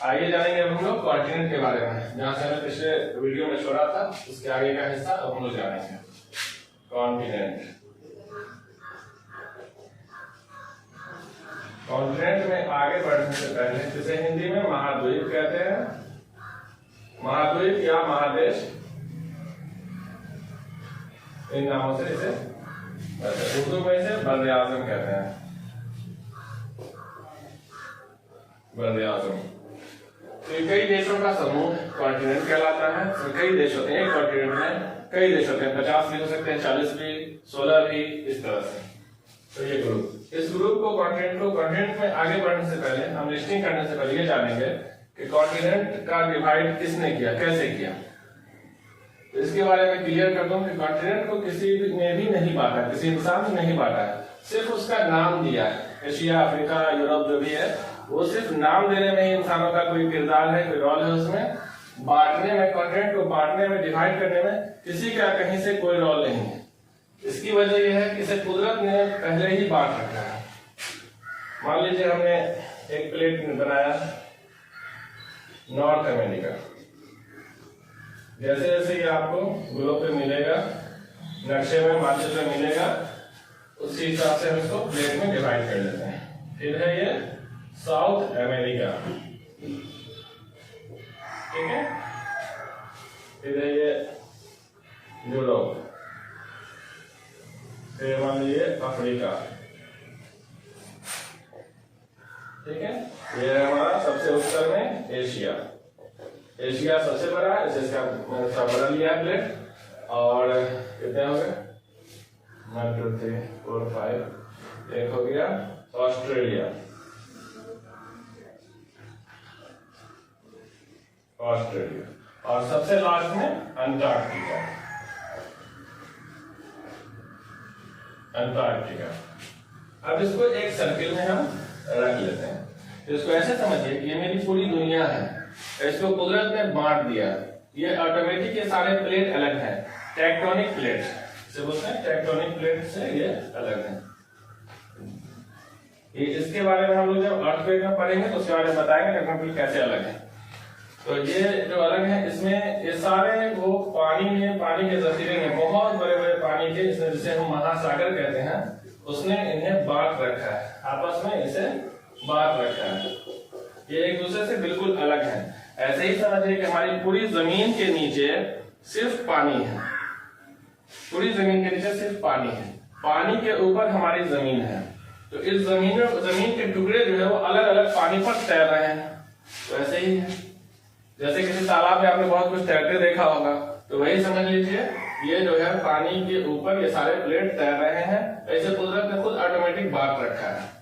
आगे जानेंगे अब हम लोग कॉन्टिनेंट के बारे में, जहां से हमें पिछले वीडियो में छोड़ा था उसके आगे का हिस्सा अब हम लोग जानेंगे। कॉन्टिनेंट, कॉन्टिनेंट में आगे बढ़ने से पहले जिसे हिंदी में महाद्वीप कहते हैं, महाद्वीप या महादेश, इन नामों से इसे उर्दू में इसे बर्रे आज़म कहते हैं। बर्रे आज़म तो कई देशों का समूह कॉन्टिनेंट कहलाता है। तो कई देश होते हैं, एक कॉन्टिनेंट में कई देश होते हैं, 50 भी हो सकते हैं, 40 भी, 16 भी, इस तरह से। तो ये ग्रुप, इस ग्रुप को कॉन्टिनेंट में आगे बढ़ने से पहले, हम लिस्टिंग करने से पहले ये जानेंगे कि कॉन्टिनेंट का डिवाइड किसने किया, कैसे किया। तो इसके बारे में क्लियर कर दूं कि कॉन्टिनेंट को किसी ने भी नहीं बांटा, किसी इंसान ने नहीं बांटा है, सिर्फ उसका नाम दिया है। एशिया, अफ्रीका, यूरोप जो भी है, वो सिर्फ नाम देने में ही इंसानों का कोई किरदार है, कोई रोल है उसमें। बांटने में, कॉन्टिनेंट को बांटने में, डिवाइड करने में किसी का कहीं से कोई रोल नहीं है। इसकी वजह यह है कि इसे कुदरत ने पहले ही बांट रखा है। मान लीजिए हमने एक प्लेट बनाया नॉर्थ अमेरिका, जैसे जैसे ये आपको ग्लोब पे मिलेगा, नक्शे में, मानचित्र में मिलेगा, उसी हिसाब से हम इसको प्लेट में डिवाइड कर देते हैं। फिर है ये साउथ अमेरिका, ठीक है। फिर है ये यूरोप, फिर मान लीजिए अफ्रीका, ठीक है। ये हमारा सबसे उत्तर में एशिया, एशिया सबसे बड़ा है, इसका मैंने थोड़ा बड़ा लिया है प्लेट। और कितने हो गए, 1 2 3 4 5, एक हो गया ऑस्ट्रेलिया, ऑस्ट्रेलिया, और सबसे लास्ट में अंटार्कटिका, अंटार्कटिका। अब इसको एक सर्किल में हम रख लेते हैं। इसको ऐसे समझिए कि ये मेरी पूरी दुनिया है, इसको कुदरत ने बांट दिया। ये ऑटोमेटिक, ये सारे प्लेट अलग हैं, टेक्टोनिक प्लेट से बोलते हैं, टेक्टोनिक प्लेट से ये अलग है। ये इसके बारे में हम लोग जब अर्थक्वेक में पढ़ेंगे तो उसके बारे में बताएंगे टेक्टोनिक प्लेट कैसे अलग है। तो ये जो अलग है, इसमें ये सारे वो पानी में, पानी के जखीरे में, बहुत बड़े बड़े पानी के, जिसे हम महासागर कहते हैं, उसने इन्हें बांट रखा है, आपस में इसे बांट रखा है। ये एक दूसरे से बिल्कुल अलग है। ऐसे ही समझिए कि हमारी पूरी जमीन के नीचे सिर्फ पानी है, पूरी जमीन के नीचे सिर्फ पानी है, पानी के ऊपर हमारी जमीन है। तो इस जमीन के टुकड़े जो है वो अलग अलग पानी पर तैर रहे हैं। तो ऐसे ही है, जैसे किसी तालाब में आपने बहुत कुछ तैरते देखा होगा, तो वही समझ लीजिए ये जो है पानी के ऊपर ये सारे प्लेट तैर रहे हैं। ऐसे कुदरत ने खुद ऑटोमेटिक बांट रखा है।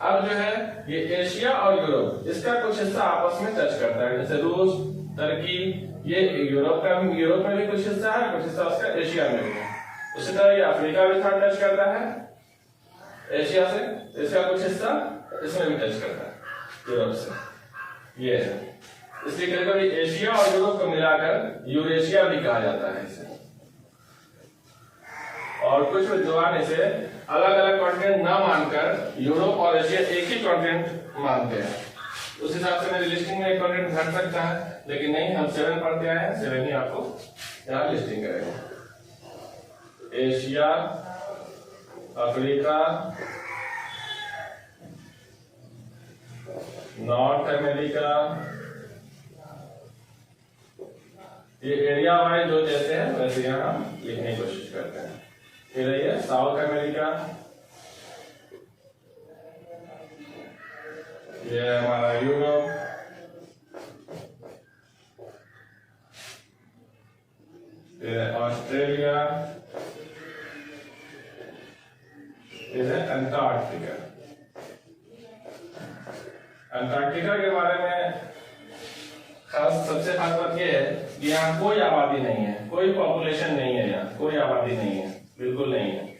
अब जो है ये एशिया और यूरोप, इसका कुछ हिस्सा आपस में टच करता है, जैसे रूस, तुर्की, ये यूरोप का, यूरोप में भी कुछ हिस्सा है, कुछ हिस्सा उसका एशिया में भी है। उसी तरह ये अफ्रीका भी थोड़ा टच करता है एशिया से, इसका कुछ हिस्सा इसमें भी टच करता है यूरोप से। ये है, इसलिए कभी कभी एशिया और यूरोप को मिलाकर यूरेशिया भी कहा जाता है इसे। और कुछ विद्वान इसे अलग अलग कॉन्टिनेंट न मानकर यूरोप और एशिया एक ही कॉन्टिनेंट मानते हैं। उस हिसाब से मेरी लिस्टिंग में एक कॉन्टिनेंट घट सकता है, लेकिन नहीं, हम 7 पढ़ते आए हैं, 7 ही आपको यहाँ लिस्टिंग करेंगे। एशिया, अफ्रीका, नॉर्थ अमेरिका, ये एरिया वाइज जो देते हैं वैसे यहाँ हम लिखने की कोशिश करते हैं। फिर ये साउथ अमेरिका, ये हमारा यूरोप, फिर ऑस्ट्रेलिया, फिर है अंटार्कटिका। अंटार्कटिका के बारे में सबसे खास बात यह है कि यहाँ कोई आबादी नहीं है, कोई पॉपुलेशन नहीं है, यहाँ कोई आबादी नहीं है, बिल्कुल नहीं है।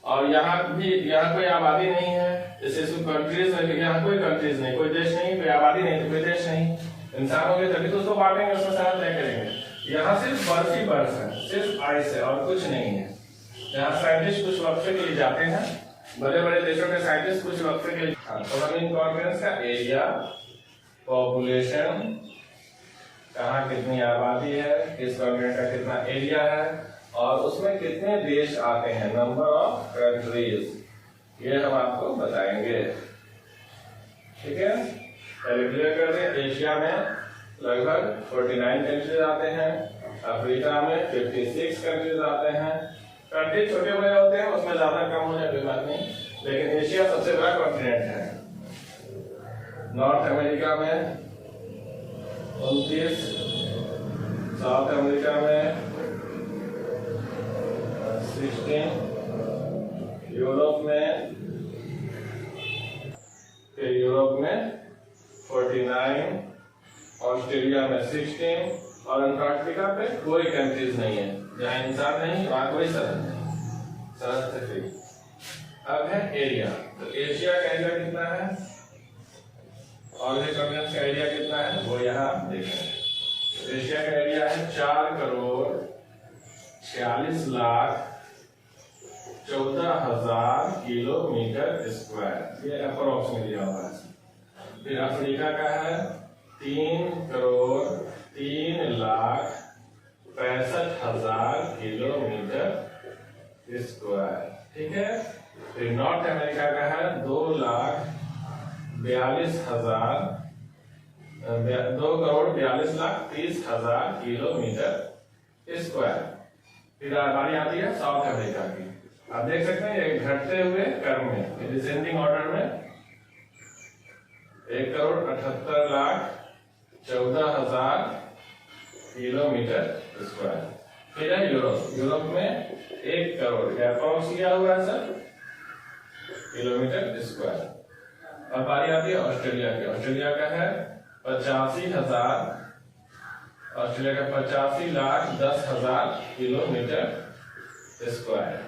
और यहाँ कोई आबादी नहीं है, जैसे कंट्रीज है, यहाँ कोई कंट्रीज नहीं, कोई देश नहीं, कोई आबादी नहीं तो कोई देश नहीं। इंसान हो गए तभी तो उसको बांटेंगे, उसमें सारा तय करेंगे। यहाँ सिर्फ बर्फ ही बर्फ है, सिर्फ आइस है और कुछ नहीं है। यहाँ साइंटिस्ट कुछ वक्त के लिए जाते हैं, बड़े बड़े देशों के साइंटिस्ट कुछ वक्त के लिए। तो हम इन कॉन्फ्रेंस का एरिया, पॉपुलेशन, कहाँ कितनी आबादी है, किस कॉन्टिनेंट का कितना एरिया है और उसमें कितने देश आते हैं, नंबर ऑफ कंट्रीज, ये हम आपको बताएंगे। ठीक है, पहले क्लियर कर दें। एशिया में लगभग 49 कंट्रीज आते हैं, अफ्रीका में 56 कंट्रीज आते हैं। कंट्री छोटे बड़े होते हैं, उसमें ज्यादा कम हो जाए कोई बात नहीं, लेकिन एशिया सबसे बड़ा कॉन्टिनेंट है। नॉर्थ अमेरिका में 29, साउथ अमेरिका में 16, यूरोप में 49, ऑस्ट्रेलिया में 16 और अंटार्कटिका पे कोई कंट्रीज नहीं है, जहाँ इंसान नहीं वहां कोई सरहद नहीं, सरहद से फ्री। अब है एरिया, तो एशिया का एरिया कितना है और ये कॉन्टिनेंट का एरिया कितना है वो यहाँ देखें। एशिया का एरिया है 4,46,14,000 किलोमीटर स्क्वायर, ये अप्रोक्सीमेटली दिया हुआ है। फिर अफ्रीका का है 3,03,65,000 किलोमीटर स्क्वायर। ठीक है, फिर नॉर्थ अमेरिका का है 2,42,30,000 किलोमीटर स्क्वायर। फिर बारी आती है साउथ अमेरिका की। आप देख सकते हैं ये घटते हुए क्रम में, डिसेंडिंग ऑर्डर में 1,78,14,000 किलोमीटर स्क्वायर। फिर है यूरोप, यूरोप में 1 करोड़ अप्रॉक्स लिया हुआ है सर किलोमीटर स्क्वायर। अब बारी आती है ऑस्ट्रेलिया की। ऑस्ट्रेलिया का है 85,000, ऑस्ट्रेलिया का 85,10,000 किलोमीटर स्क्वायर।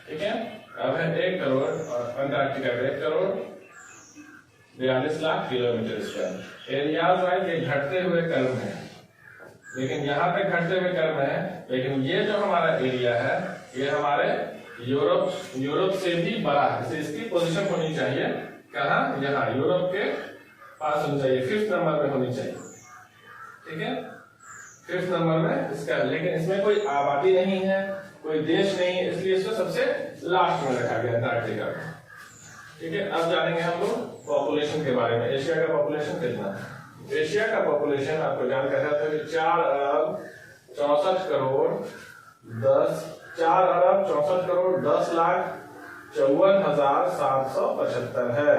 ठीक है, अब है 1 करोड़ और अंटार्कटिका का 1,42,00,000 किलोमीटर स्क्वायर। एरियाज वाइज ये घटते हुए क्रम है, लेकिन यहाँ पे घटते हुए क्रम है, लेकिन ये जो हमारा एरिया है ये हमारे यूरोप से भी बड़ा है। इसकी पोजीशन होनी चाहिए कहाँ, यहाँ यूरोप के पास होनी चाहिए, 5th नंबर में होनी चाहिए। ठीक है, 5th नंबर में इसका, लेकिन इसमें कोई आबादी नहीं है, कोई देश नहीं है, इसलिए इसको सबसे लास्ट में रखा गया अंटार्कटिका। ठीक है, अब जानेंगे हम लोग पॉपुलेशन के बारे में। एशिया का पॉपुलेशन कितना है? एशिया का पॉपुलेशन आपको जानकारी है 4,64,10,54,54,775 है।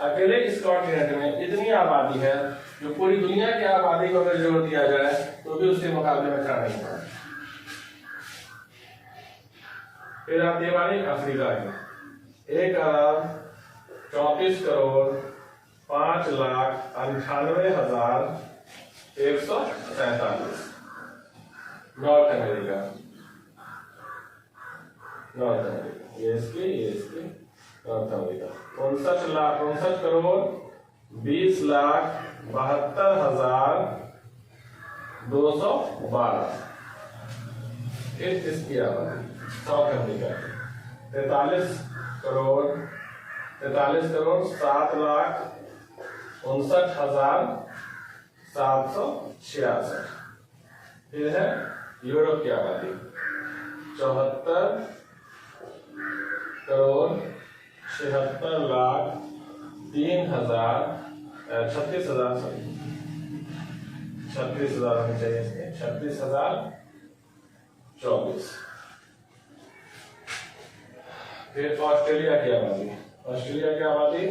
अकेले इस कॉन्टिनेंट में इतनी आबादी है जो पूरी दुनिया की आबादी को अगर जोड़ दिया जाए तो भी उसके मुकाबले में खड़ा नहीं है। फिर आती है हमारी अफ्रीका की 1,34,95,147। North America north America 59,20,72,212। इसकी आबादी साउथ अमेरिका 43,7,59,766। फिर है यूरोप की आबादी 74,03,36,000 होनी चाहिए इसमें 36,024। फिर ऑस्ट्रेलिया की आबादी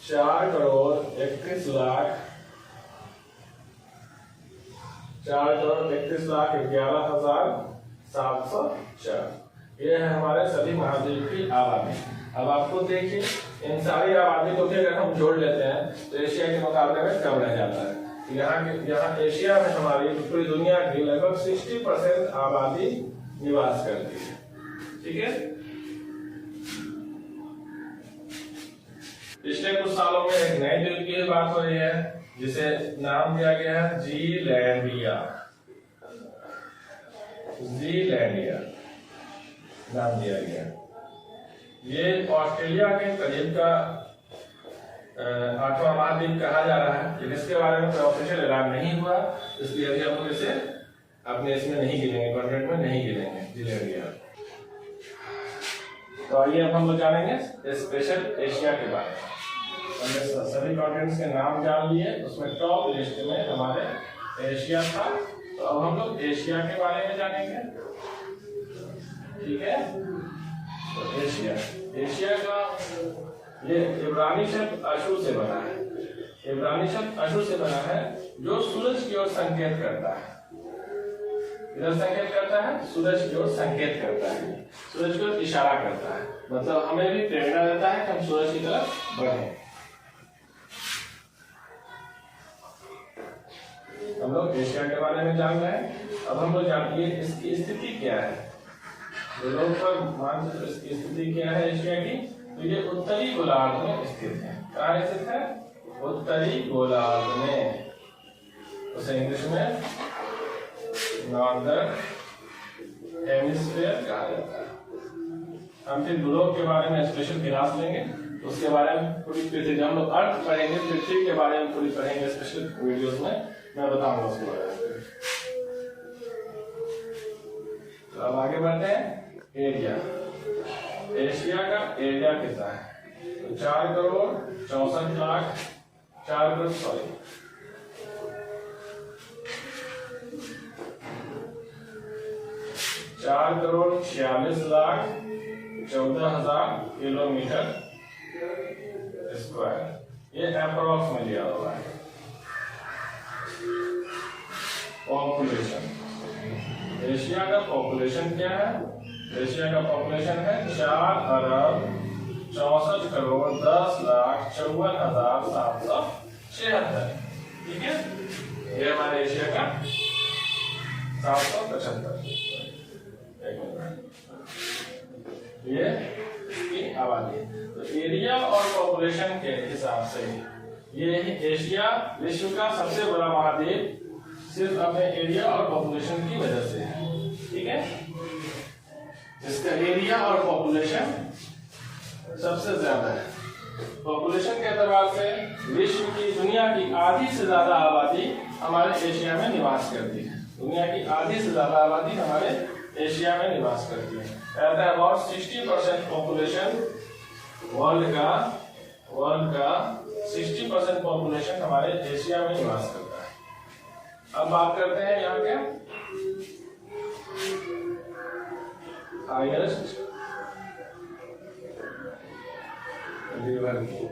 4,31,11,704। ये है हमारे सभी महाद्वीप की आबादी। अब आपको देखिए इन सारी आबादी को भी अगर हम जोड़ लेते हैं तो एशिया के मुकाबले में कम रह जाता है। यहाँ एशिया में हमारी पूरी दुनिया की लगभग 60% आबादी निवास करती है। ठीक है, पिछले कुछ सालों में एक नए द्वीप की बात हो रही है जिसे नाम दिया गया है जीलैंडिया नाम दिया गया। ये ऑस्ट्रेलिया के करीब का 8वां महाद्वीप कहा जा रहा है, लेकिन इसके बारे में कोई ऑफिशियल ऐलान नहीं हुआ, इसलिए अभी हम लोग इसे अपने इसमें नहीं गिनेंगे, कॉन्टिनेंट में नहीं गिनेंगे, जिले गया। तो आइए अब हम लोग जानेंगे स्पेशल एशिया के बारे में। हमने सभी कॉन्टिनेंट्स के नाम जान लिए, उसमें टॉप लिस्ट में हमारे एशिया था, तो अब हम लोग एशिया के बारे में जानेंगे। ठीक है, तो एशिया का ये इब्रानी शब्द अशु से बना है। इब्रानी शब्द अशु से बना है, जो सूरज की ओर संकेत करता है। इधर संकेत करता है, सूरज की ओर संकेत करता है, सूरज की ओर इशारा करता है, मतलब हमें भी प्रेरणा देता है कि हम सूरज की तरफ बढ़ें। हम लोग एशिया के बारे में जान रहे हैं। अब हम लोग जानिए इसकी स्थिति क्या है। लोग पर मानचित्र इसकी स्थिति क्या है एशिया की, तो ये उत्तरी गोलार्ध में स्थित है। कहाँ स्थित है? उत्तरी गोलार्ध में, उसे इंग्लिश में नॉर्दर्न हेमिस्फीयर कहा जाता है। हम फिर ग्लोब के बारे में स्पेशल क्लास लेंगे, उसके बारे में पूरी पृथ्वी, हम लोग अर्थ पढ़ेंगे, पृथ्वी के बारे में पूरी पढ़ेंगे स्पेशल वीडियोस में, मैं बताऊंगा उसके बारे में। तो अब आगे बढ़ते हैं। एरिया, एशिया का एरिया कितना है? तो 4 करोड़ 64 लाख 4 करोड़ 46 लाख 14,000 किलोमीटर स्क्वायर, ये अप्रोक्स में लिया हुआ है। पॉपुलेशन, एशिया का पॉपुलेशन क्या है? एशिया का पॉपुलेशन है 4 अरब 64 करोड़ 10 लाख 54,776। ठीक है, ये हमारे एशिया का 775। ये इसकी आबादी। तो एरिया और पॉपुलेशन के हिसाब से ये एशिया विश्व का सबसे बड़ा महाद्वीप सिर्फ अपने एरिया और पॉपुलेशन की वजह से है। ठीक है, इसका एरिया और पॉपुलेशन सबसे ज्यादा है। पॉपुलेशन के एतबार से विश्व की दुनिया की आधी से ज्यादा आबादी हमारे एशिया में निवास करती है। दुनिया की आधी से ज्यादा आबादी हमारे एशिया में निवास करती है। कहता है अबाउट 60% पॉपुलेशन वर्ल्ड का 60% पॉपुलेशन हमारे एशिया में निवास करता है। अब बात करते हैं यहाँ के हाईएस्ट रिवर की।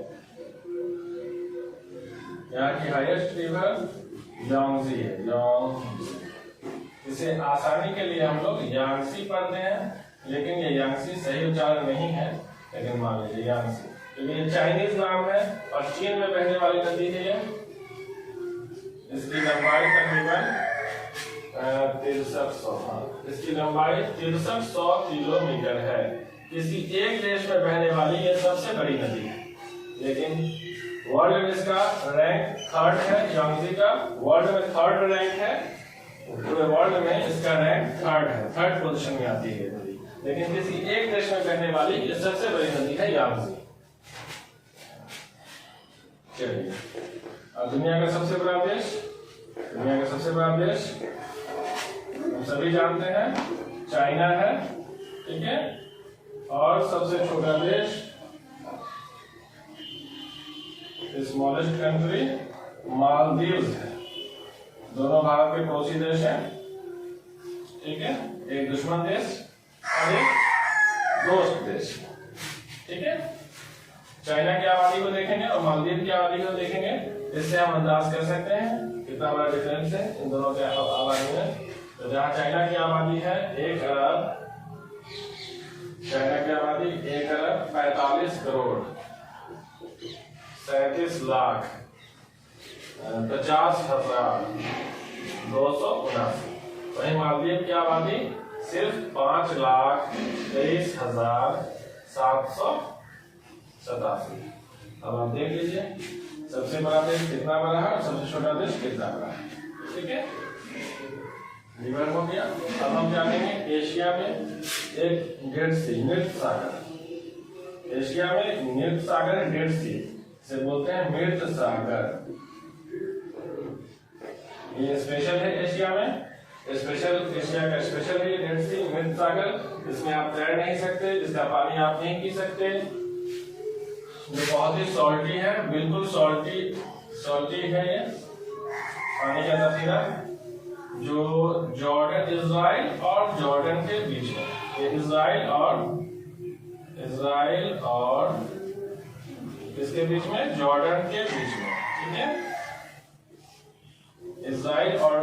यहाँ की हाईएस्ट रिवर यांगजी है। इसे आसानी के लिए हम लोग यांगसी पढ़ते हैं, लेकिन ये यांगसी सही उच्चारण नहीं है, लेकिन मान लीजिए यांगसी, क्योंकि ये चाइनीज नाम है और चीन में बहने वाली नदी है ये। इसकी लंबाई तकरीबन 6300 किलोमीटर है। किसी एक देश में बहने वाली ये सबसे बड़ी नदी है, लेकिन वर्ल्ड में इसका रैंक 3rd है। यांगजी का वर्ल्ड में 3rd रैंक है, पूरे वर्ल्ड में इसका रैंक 3rd है, 3rd पोजीशन में आती है नदी। लेकिन किसी एक देश में बहने वाली ये सबसे बड़ी नदी है यांगजी। चलिए, अब दुनिया का सबसे बड़ा देश हम सभी जानते हैं चाइना है। ठीक है, और सबसे छोटा देश स्मॉलेस्ट कंट्री मालदीव्स है। दोनों भारत के पड़ोसी देश हैं। ठीक है, एक दुश्मन देश और एक दोस्त देश। ठीक है, चाइना की आबादी को देखेंगे और मालदीव की आबादी को देखेंगे, इससे हम अंदाज कर सकते हैं कितना बड़ा डिफरेंस है इन दोनों के आबादी में। तो जहाँ चाइना की आबादी है 1 अरब 45 करोड़ 37 लाख 50,279। वहीं मालदीव की आबादी सिर्फ 5,23,787। अब आप देख लीजिए सबसे बड़ा देश कितना बड़ा है और सबसे छोटा देश कितना बड़ा है। ठीक है, रिवर हो गया। अब हम जानेंगे एशिया में एक डेड सी, मृत सागर। एशिया में मृत सागर है डेड सी। इसे बोलते हैं मृत सागर। ये स्पेशल है एशिया में, स्पेशल एशिया का स्पेशल है डेड सी मृत सागर। इसमें आप तैर नहीं सकते, इसका पानी आप नहीं पी सकते, जो बहुत ही सॉल्टी है, बिल्कुल सॉल्टी है ये पानी का जखीरा, जो जॉर्डन, इजराइल और जॉर्डन के बीच में, ये इजराइल और इसके बीच में, जॉर्डन के बीच में, ठीक है, इजराइल और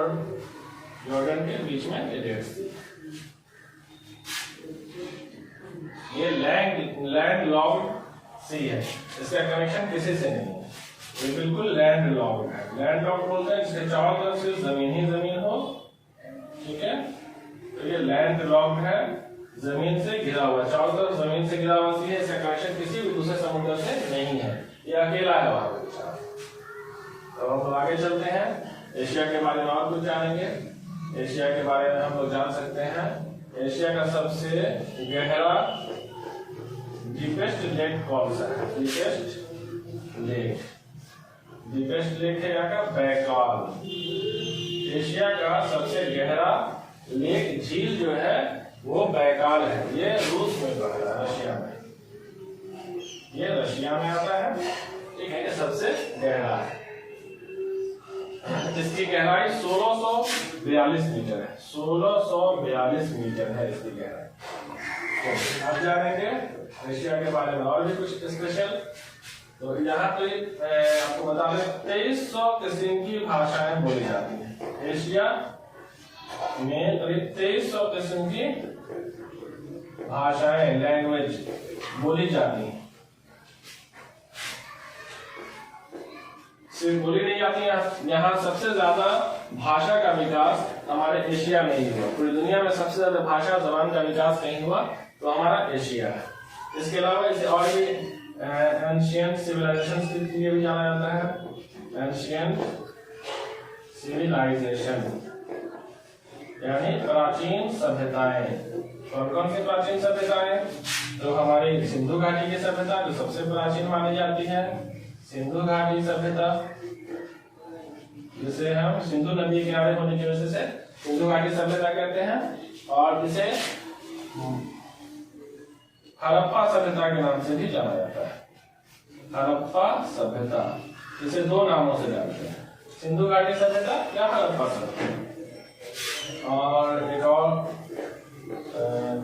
जॉर्डन के बीच में ये डेड सी। ये लैंड लॉक्ड सी है, इसका कनेक्शन किसी से नहीं है, ये बिल्कुल लैंड लॉक्ड है। लैंड लॉक्ड बोलते हैं जिसके चारों तरफ से जमीन ही जमीन हो, ठीक है, तो ये लैंड लॉक्ड है, जमीन से घिरा हुआ, चारों तरफ जमीन से घिरा हुआ सी है, इसका कनेक्शन किसी भी दूसरे समुद्र से नहीं है, ये अकेला है वहां पर। तो हम लोग आगे चलते हैं, एशिया के बारे में और कुछ जानेंगे। एशिया के बारे में हम लोग जान सकते हैं, एशिया का सबसे गहरा डीपेस्ट लेक कौन सा है? डीपेस्ट लेक है यहाँ का बैकाल। एशिया का सबसे गहरा लेक झील जो है वो बैकाल है, ये रूस में पड़ता है, रशिया में, ये रशिया में आता है, ठीक है, ये सबसे गहरा है। इसकी गहराई 1642 मीटर है, 1642 मीटर है इसकी गहराई। तो अब जानेंगे एशिया के बारे में और भी कुछ स्पेशल। तो यहाँ पे आपको बता दें 2300 किस्म की भाषाएं बोली जाती हैं। एशिया में करीब 2300 किस्म की भाषाएं, लैंग्वेज बोली जाती हैं। सिर्फ बोली नहीं जाती है, यहाँ सबसे ज्यादा भाषा का विकास हमारे एशिया में ही हुआ। पूरी दुनिया में सबसे ज्यादा भाषा जबान का विकास कहीं हुआ तो हमारा एशिया है। इसके अलावा इसे और भी एंशिएंट सिविलाइजेशन के लिए भी जाना जाता है। एंशिएंट सिविलाइजेशन यानी प्राचीन सभ्यताएं। और कौन सी प्राचीन सभ्यताएं? तो हमारी सिंधु घाटी की सभ्यता जो सबसे प्राचीन मानी जाती है, सिंधु घाटी सभ्यता, जिसे हम सिंधु नदी किनारे होने की वजह से सिंधु घाटी सभ्यता कहते हैं। और जिसे हड़प्पा सभ्यता के नाम से भी जाना जाता है। हड़प्पा सभ्यता, इसे दो नामों से जानते हैं, सिंधु घाटी सभ्यता या हड़प्पा सभ्यता। और एक और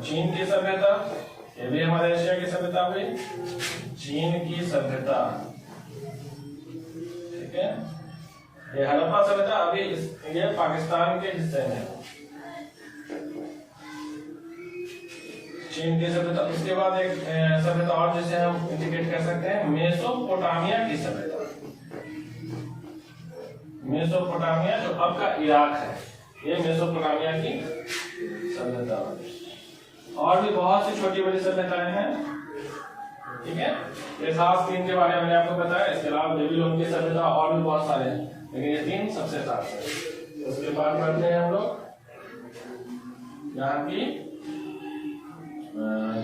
चीन की सभ्यता, ये भी हमारे एशिया की सभ्यता हुई, चीन की सभ्यता, ठीक है। ये हड़प्पा सभ्यता अभी ये पाकिस्तान के हिस्से में, चीन की सभ्यता। उसके बाद एक सभ्यता और जिसे हम इंडिकेट कर सकते हैं, मेसोपोटामिया की सभ्यता। मेसोपोटामिया जो अब का इराक है, ये मेसोपोटामिया की सभ्यता। और भी बहुत सी छोटी बड़ी सभ्यताएं हैं, ठीक है। ये खास तीन के बारे में मैंने आपको बताया, इसके अलावा बेबीलोन की सभ्यता और भी बहुत सारे हैं, लेकिन ये तीन सबसे खास है। उसके बाद पढ़ते हैं हम लोग यहाँ की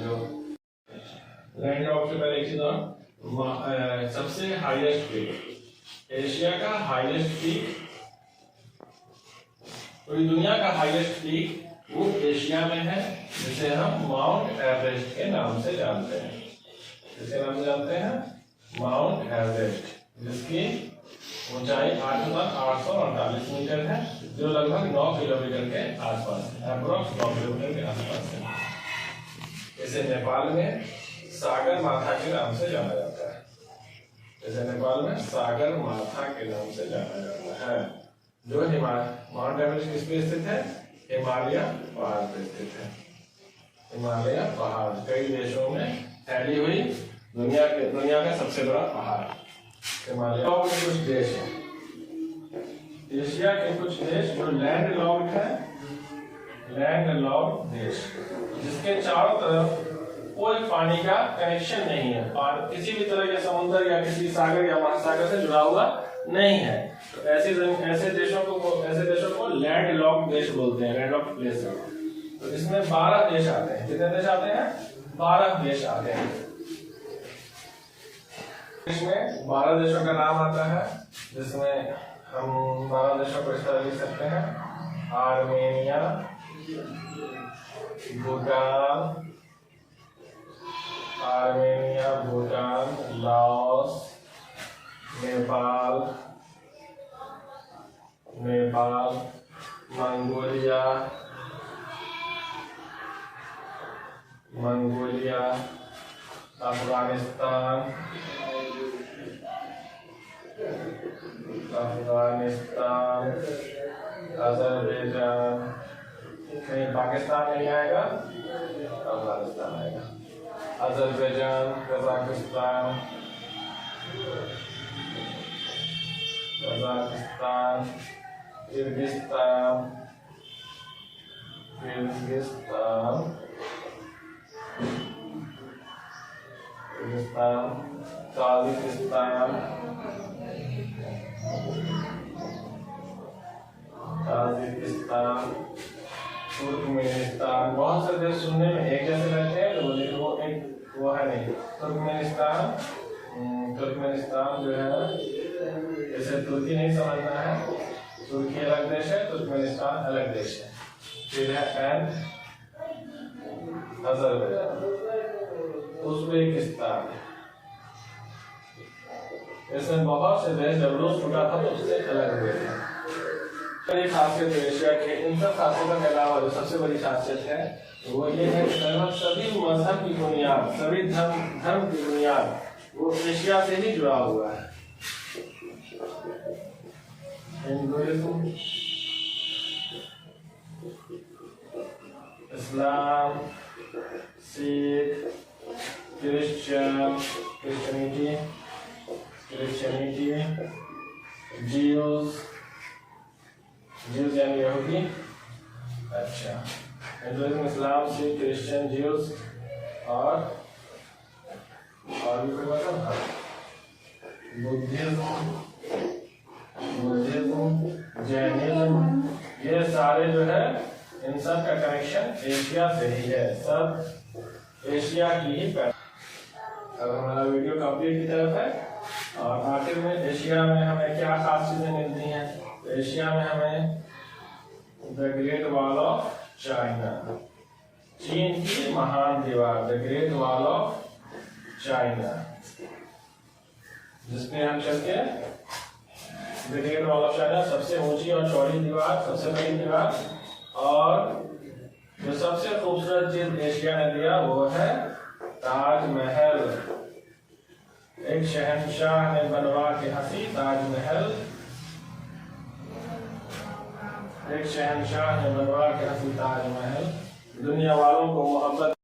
जो लैंड ऑफ से पहले एक चीज और, सबसे हाईएस्ट पीक, एशिया का हाईएस्ट पीक, पूरी दुनिया का हाईएस्ट पीक वो एशिया में है, जिसे हम माउंट एवरेस्ट के नाम से जानते हैं। किसके नाम से जानते हैं? माउंट एवरेस्ट, जिसकी ऊंचाई 8,848 मीटर है, जो लगभग 9 किलोमीटर के आसपास है, अप्रोक्स 9 किलोमीटर के आसपास है। इसे नेपाल में सागर माथा के नाम से जाना जाता है। इसे नेपाल में सागर माथा के नाम से जाना जाता है, जो माउंट एवरेस्ट किस पे स्थित है? हिमालय पहाड़ पे स्थित है। हिमालय पहाड़ कई देशों में फैली हुई दुनिया का सबसे बड़ा पहाड़ हिमालय। और कुछ देश है एशिया के, कुछ देश जो लैंड लॉक्ड है, लैंड लॉक्ड देश, जिसके चारों तरफ कोई पानी का कनेक्शन नहीं है और किसी भी तरह के समुद्र या किसी सागर या महासागर से जुड़ा हुआ नहीं है। तो ऐसे देशों को लैंड लॉक्ड देश बोलते हैं, लैंड लॉक्ड प्लेस। तो इसमें 12 देश आते हैं। कितने देश आते हैं? 12 देश आते हैं। इसमें 12 देशों का नाम आता है, जिसमें हम 12 देशों को इस तरह लिख सकते हैं: Armenia, Bhutan, Laos, Nepal, Mongolia, Afghanistan, Azerbaijan, नहीं पाकिस्तान नहीं आएगा, अफगानिस्तान आएगा, Azerbaijan, Kazakhstan, Kyrgyzstan, Tajikistan, Turkmenistan. बहुत से देश सुनने में एक जैसे लगते हैं, लेकिन वो है नहीं। तुर्कमेनिस्तान जो है, जैसे तुर्की नहीं समझना है, तुर्की अलग देश है, तुर्कमेनिस्तान अलग देश है। फिर है अजरबैजान, उज़्बेकिस्तान। इसमें बहुत से देश जब रूस टूटा था तो उससे अलग हुए थे। बड़ी खासियत एशिया के इन सब खासियतों के अलावा जो सबसे बड़ी खासियत है वो ये है कि लगभग सभी मजहब की बुनियाद, सभी धर्म की बुनियाद वो एशिया से ही जुड़ा हुआ है। हिंदुइज्म, इस्लाम, सिख, क्रिश्चियनिटी, ज्यूज यानी यहूदी। अच्छा, हिंदुइज्म, इस्लाम, सिख, क्रिश्चियन, ज्यूज और भी कोई बात है? बुद्धिज्म, जैनिज्म, ये सारे जो है इन सब का कनेक्शन एशिया से ही है, सब एशिया की ही पैटर्न। अब हमारा वीडियो कंप्लीट की तरफ है और आखिर में एशिया में हमें क्या खास चीजें मिलती हैं। तो एशिया में हमें the great wall of China, चीन की महान दीवार, the great wall of China, जिसपे हम चलते हैं। The great wall of China सबसे ऊंची और चौड़ी दीवार, सबसे बड़ी दीवार। और जो सबसे खूबसूरत चीज एशिया ने दिया वो है ताजमहल। एक शहंशाह ने बनवा के हंसी ताजमहल, दुनिया वालों को मोहब्बत